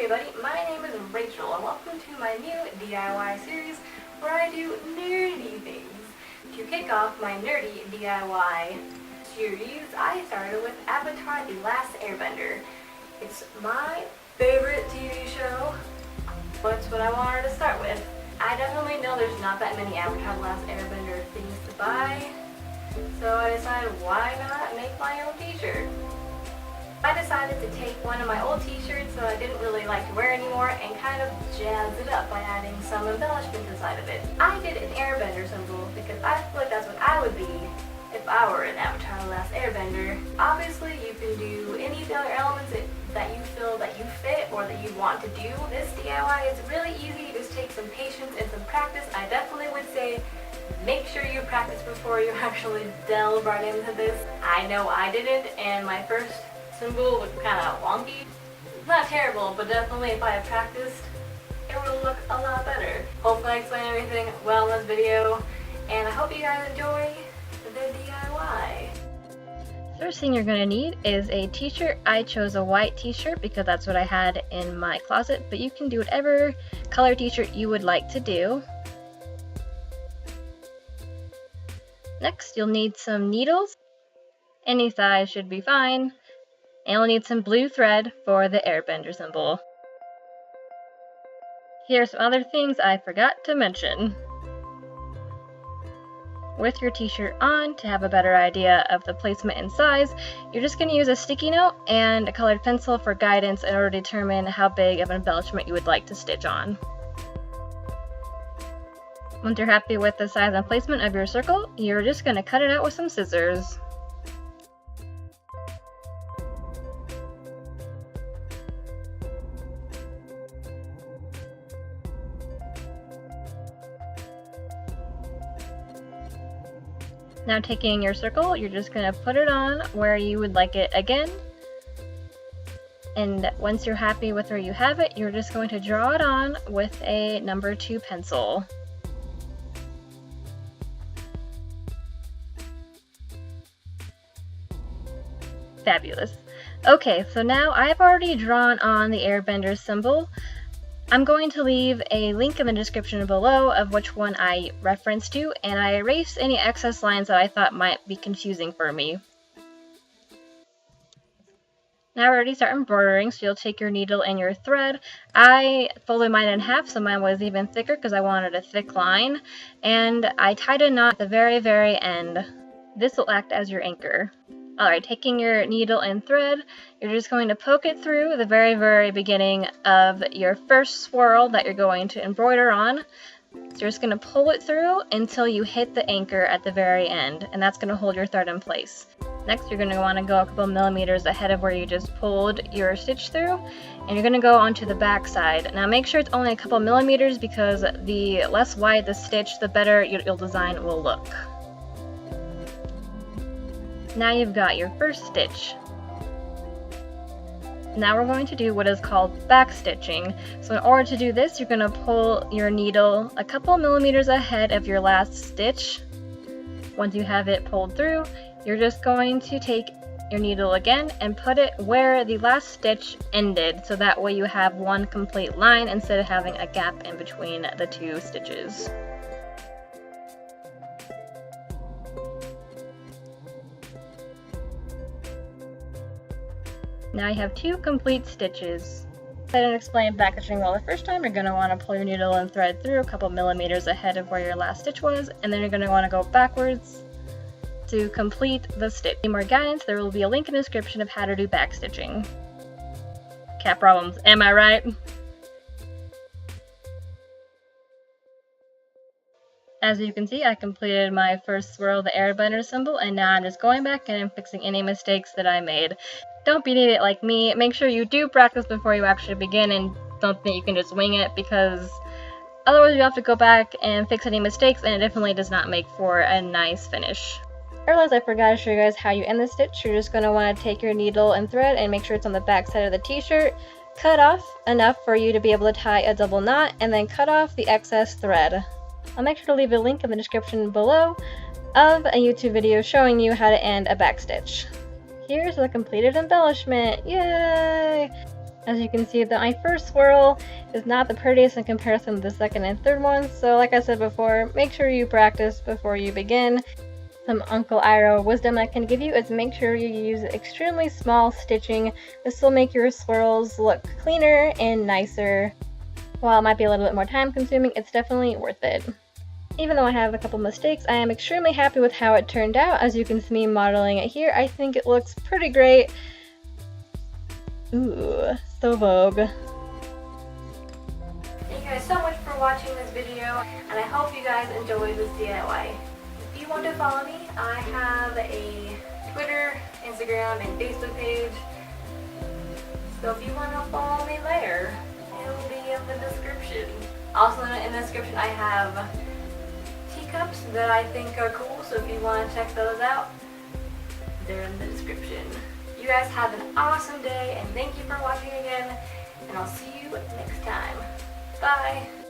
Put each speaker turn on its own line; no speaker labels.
everybody, my name is Rachel and welcome to my new DIY series where I do nerdy things. To kick off my nerdy DIY series, I started with Avatar: The Last Airbender. It's my favorite TV show, but it's what I wanted to start with. I definitely know there's not that many Avatar: The Last Airbender things to buy, so I decided why not make my own t-shirt. I decided to take one of my old t-shirts that I didn't really like to wear anymore and kind of jazz it up by adding some embellishments inside of it. I did an airbender symbol because I feel like that's what I would be if I were an Avatar: The Last Airbender. Obviously, you can do any of the other elements that you feel that you fit or that you want to do. This DIY is really easy. It just takes some patience and some practice. I definitely would say make sure you practice before you actually delve right into this. I know I didn't, and my first symbol was kind of wonky. Not terrible, but definitely if I had practiced, it would look a lot better. Hopefully I explained everything well in this video, and I hope you guys enjoy the DIY.
First thing you're going to need is a t-shirt. I chose a white t-shirt because that's what I had in my closet, but you can do whatever color t-shirt you would like to do. Next, you'll need some needles. Any size should be fine. And you'll need some blue thread for the airbender symbol. Here's some other things I forgot to mention. With your t-shirt on, to have a better idea of the placement and size, you're just going to use a sticky note and a colored pencil for guidance in order to determine how big of an embellishment you would like to stitch on. Once you're happy with the size and placement of your circle, you're just going to cut it out with some scissors. Now taking your circle, you're just going to put it on where you would like it again. And once you're happy with where you have it, you're just going to draw it on with a number 2 pencil. Fabulous. Okay, so now I've already drawn on the airbender symbol. I'm going to leave a link in the description below of which one I referenced to, and I erased any excess lines that I thought might be confusing for me. Now we're ready to start embroidering, so you'll take your needle and your thread. I folded mine in half so mine was even thicker because I wanted a thick line, and I tied a knot at the very, very end. This will act as your anchor. Alright, taking your needle and thread, you're just going to poke it through the very, very beginning of your first swirl that you're going to embroider on. So you're just going to pull it through until you hit the anchor at the very end, and that's going to hold your thread in place. Next, you're going to want to go a couple millimeters ahead of where you just pulled your stitch through, and you're going to go onto the back side. Now make sure it's only a couple millimeters because the less wide the stitch, the better your design will look. Now you've got your first stitch. Now we're going to do what is called backstitching. So in order to do this, you're going to pull your needle a couple millimeters ahead of your last stitch. Once you have it pulled through, you're just going to take your needle again and put it where the last stitch ended, so that way you have one complete line instead of having a gap in between the 2 stitches. Now you have 2 complete stitches. If I didn't explain backstitching well the first time, you're going to want to pull your needle and thread through a couple millimeters ahead of where your last stitch was, and then you're going to want to go backwards to complete the stitch. For more guidance, there will be a link in the description of how to do backstitching. Cat problems, am I right? As you can see, I completed my first swirl of the airbender symbol, and now I'm just going back and fixing any mistakes that I made. Don't be an idiot like me. Make sure you do practice before you actually begin, and don't think you can just wing it, because otherwise you have to go back and fix any mistakes, and it definitely does not make for a nice finish. I realized I forgot to show you guys how you end the stitch. You're just going to want to take your needle and thread and make sure it's on the back side of the t-shirt. Cut off enough for you to be able to tie a double knot, and then cut off the excess thread. I'll make sure to leave a link in the description below of a YouTube video showing you how to end a backstitch. Here's the completed embellishment. Yay! As you can see, that my first swirl is not the prettiest in comparison to the second and third ones, so like I said before, make sure you practice before you begin. Some Uncle Iroh wisdom I can give you is make sure you use extremely small stitching. This will make your swirls look cleaner and nicer. While it might be a little bit more time consuming, it's definitely worth it. Even though I have a couple mistakes, I am extremely happy with how it turned out. As you can see me modeling it here, I think it looks pretty great. Ooh, so vogue.
Thank you guys so much for watching this video, and I hope you guys enjoyed this DIY. If you want to follow me, I have a Twitter, Instagram, and Facebook page. So if you want to follow me there, it'll be in the description. Also in the description I have teacups that I think are cool, so if you want to check those out, they're in the description. You guys have an awesome day, and thank you for watching again, and I'll see you next time. Bye!